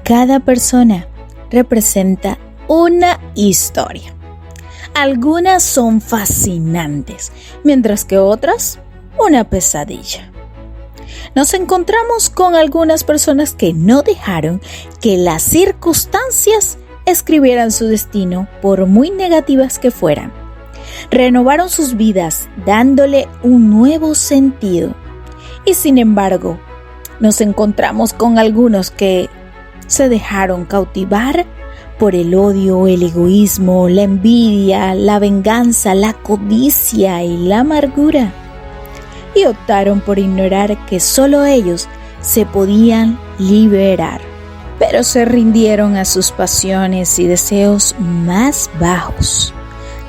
Cada persona representa una historia. Algunas son fascinantes, mientras que otras, una pesadilla. Nos encontramos con algunas personas que no dejaron que las circunstancias escribieran su destino, por muy negativas que fueran. Renovaron sus vidas, dándole un nuevo sentido. Y sin embargo, nos encontramos con algunos que se dejaron cautivar por el odio, el egoísmo, la envidia, la venganza, la codicia y la amargura. Y optaron por ignorar que solo ellos se podían liberar. Pero se rindieron a sus pasiones y deseos más bajos,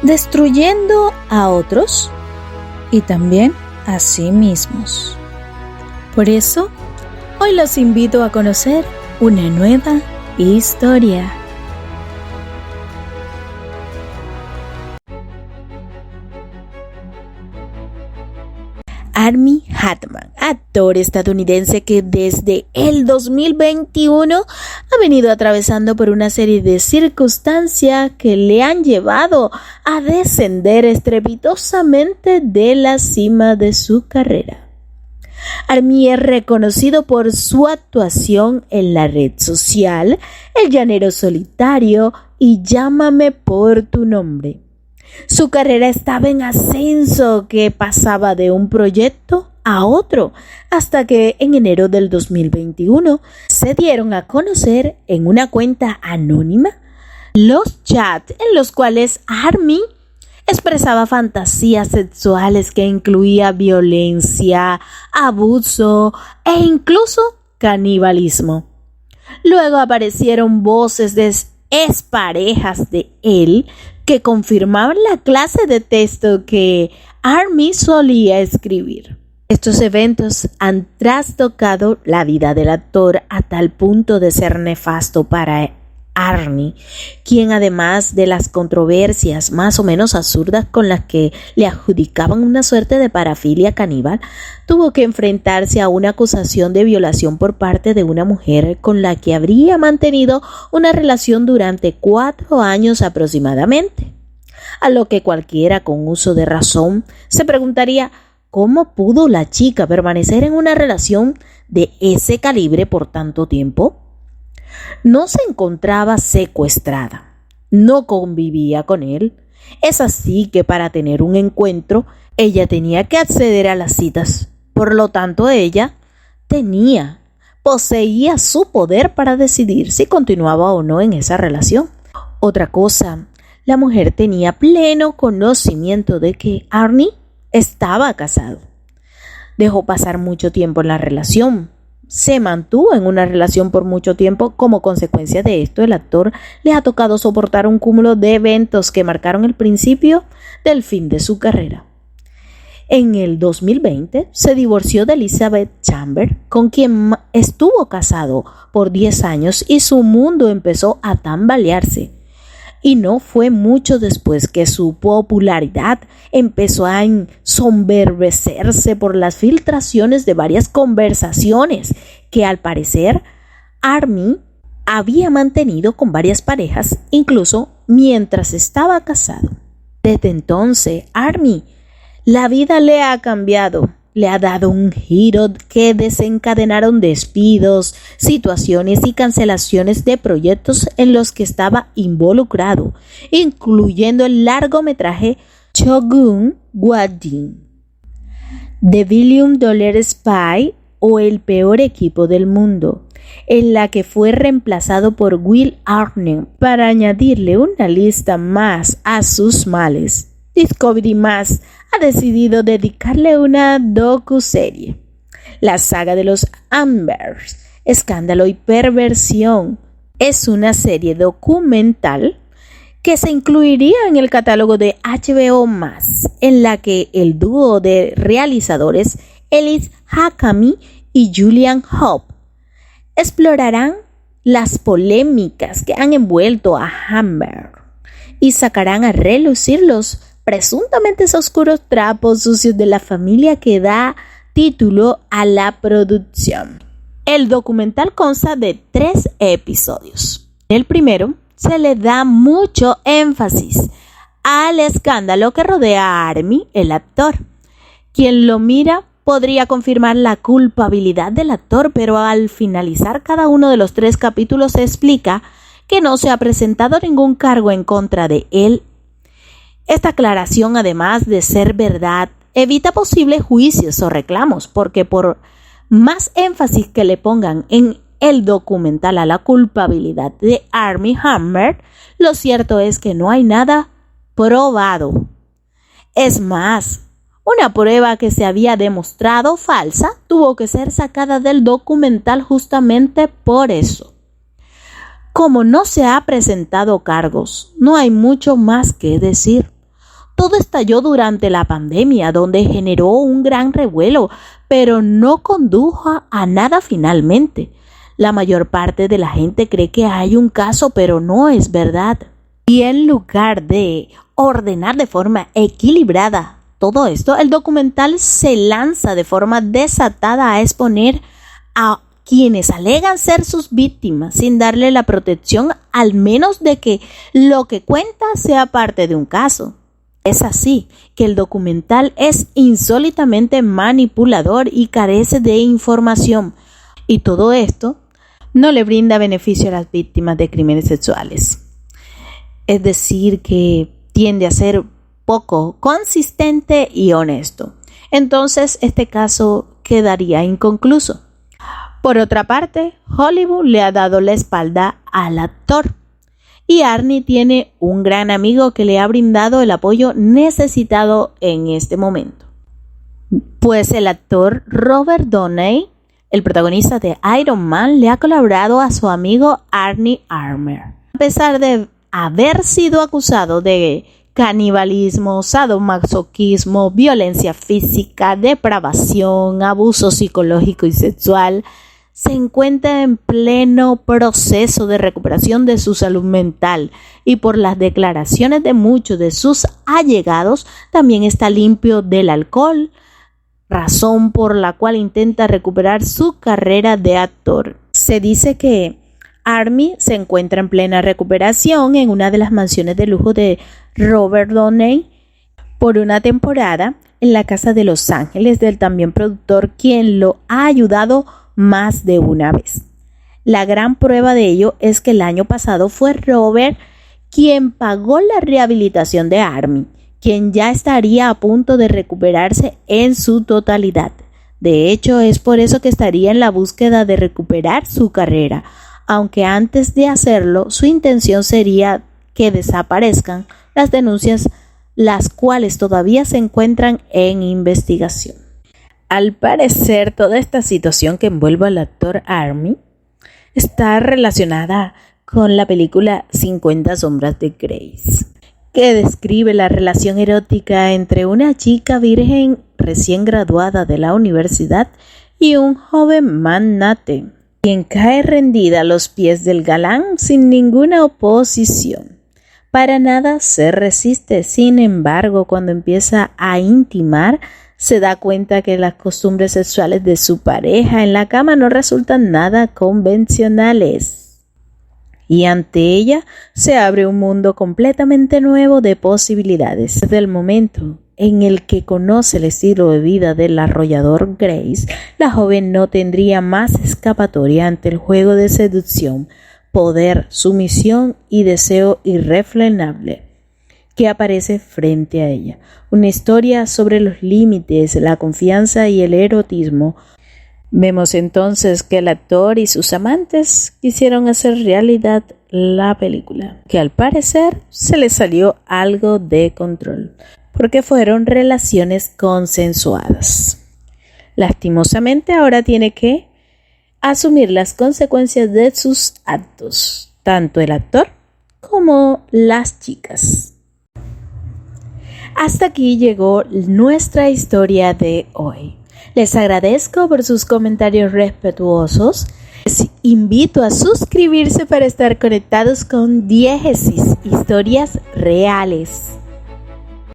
destruyendo a otros y también a sí mismos. Por eso, hoy los invito a conocer una nueva historia. Armie Hathman, actor estadounidense que desde el 2021 ha venido atravesando por una serie de circunstancias que le han llevado a descender estrepitosamente de la cima de su carrera. Armie es reconocido por su actuación en la red social El Llanero Solitario y Llámame por tu nombre. Su carrera estaba en ascenso, que pasaba de un proyecto a otro, hasta que en enero del 2021 se dieron a conocer en una cuenta anónima los chats en los cuales Armie expresaba fantasías sexuales que incluía violencia, abuso e incluso canibalismo. Luego aparecieron voces de exparejas de él que confirmaban la clase de texto que Armie solía escribir. Estos eventos han trastocado la vida del actor a tal punto de ser nefasto para Armie, quien además de las controversias más o menos absurdas con las que le adjudicaban una suerte de parafilia caníbal, tuvo que enfrentarse a una acusación de violación por parte de una mujer con la que habría mantenido una relación durante 4 años aproximadamente. A lo que cualquiera con uso de razón se preguntaría cómo pudo la chica permanecer en una relación de ese calibre por tanto tiempo. No se encontraba secuestrada, no convivía con él. Es así que para tener un encuentro, ella tenía que acceder a las citas. Por lo tanto, ella poseía su poder para decidir si continuaba o no en esa relación. Otra cosa, la mujer tenía pleno conocimiento de que Armie estaba casado. Dejó pasar mucho tiempo en la relación. Se mantuvo en una relación por mucho tiempo. Como consecuencia de esto, el actor le ha tocado soportar un cúmulo de eventos que marcaron el principio del fin de su carrera. En el 2020 se divorció de Elizabeth Chambers, con quien estuvo casado por 10 años, y su mundo empezó a tambalearse. Y no fue mucho después que su popularidad empezó a ensombrecerse por las filtraciones de varias conversaciones que al parecer Armie había mantenido con varias parejas, incluso mientras estaba casado. Desde entonces, Armie, la vida le ha cambiado. Le ha dado un giro que desencadenaron despidos, situaciones y cancelaciones de proyectos en los que estaba involucrado, incluyendo el largometraje Shogun Wedding, The Billion Dollar Spy o El Peor Equipo del Mundo, en la que fue reemplazado por Will Arnett para añadirle una lista más a sus males. Discovery Más ha decidido dedicarle una docuserie, La saga de los Ambers, escándalo y perversión. Es una serie documental que se incluiría en el catálogo de HBO Más, en la que el dúo de realizadores Ellis Hakami y Julian Hope explorarán las polémicas que han envuelto a Amber y sacarán a relucir los presuntamente oscuros trapos sucios de la familia que da título a la producción. El documental consta de 3 episodios. En el primero se le da mucho énfasis al escándalo que rodea a Armie, el actor. Quien lo mira podría confirmar la culpabilidad del actor, pero al finalizar cada uno de los 3 capítulos se explica que no se ha presentado ningún cargo en contra de él. Esta aclaración, además de ser verdad, evita posibles juicios o reclamos, porque por más énfasis que le pongan en el documental a la culpabilidad de Armie Hammer, lo cierto es que no hay nada probado. Es más, una prueba que se había demostrado falsa tuvo que ser sacada del documental justamente por eso. Como no se ha presentado cargos, no hay mucho más que decir. Todo estalló durante la pandemia, donde generó un gran revuelo, pero no condujo a nada finalmente. La mayor parte de la gente cree que hay un caso, pero no es verdad. Y en lugar de ordenar de forma equilibrada todo esto, el documental se lanza de forma desatada a exponer a quienes alegan ser sus víctimas sin darle la protección, al menos de que lo que cuenta sea parte de un caso. Es así que el documental es insólitamente manipulador y carece de información, y todo esto no le brinda beneficio a las víctimas de crímenes sexuales. Es decir, que tiende a ser poco consistente y honesto. Entonces, este caso quedaría inconcluso. Por otra parte, Hollywood le ha dado la espalda al actor. Y Arnie tiene un gran amigo que le ha brindado el apoyo necesitado en este momento. Pues el actor Robert Downey, el protagonista de Iron Man, le ha colaborado a su amigo Armie Hammer. A pesar de haber sido acusado de canibalismo, sadomasoquismo, violencia física, depravación, abuso psicológico y sexual, se encuentra en pleno proceso de recuperación de su salud mental y por las declaraciones de muchos de sus allegados también está limpio del alcohol, razón por la cual intenta recuperar su carrera de actor. Se dice que Armie se encuentra en plena recuperación en una de las mansiones de lujo de Robert Downey por una temporada en la casa de Los Ángeles del también productor, quien lo ha ayudado más de una vez. La gran prueba de ello es que el año pasado fue Robert quien pagó la rehabilitación de Armie, quien ya estaría a punto de recuperarse en su totalidad. De hecho, es por eso que estaría en la búsqueda de recuperar su carrera, aunque antes de hacerlo, su intención sería que desaparezcan las denuncias, las cuales todavía se encuentran en investigación. Al parecer, toda esta situación que envuelve al actor Armie está relacionada con la película 50 sombras de Grey, que describe la relación erótica entre una chica virgen recién graduada de la universidad y un joven magnate, quien cae rendida a los pies del galán sin ninguna oposición. Para nada se resiste, sin embargo, cuando empieza a intimar, se da cuenta que las costumbres sexuales de su pareja en la cama no resultan nada convencionales. Y ante ella se abre un mundo completamente nuevo de posibilidades. Desde el momento en el que conoce el estilo de vida del arrollador Grace, la joven no tendría más escapatoria ante el juego de seducción, poder, sumisión y deseo irrefrenable que aparece frente a ella. Una historia sobre los límites, la confianza y el erotismo. Vemos entonces que el actor y sus amantes quisieron hacer realidad la película, que al parecer se les salió algo de control, porque fueron relaciones consensuadas. Lastimosamente ahora tiene que asumir las consecuencias de sus actos, tanto el actor como las chicas. Hasta aquí llegó nuestra historia de hoy. Les agradezco por sus comentarios respetuosos. Les invito a suscribirse para estar conectados con Diégesis, historias reales.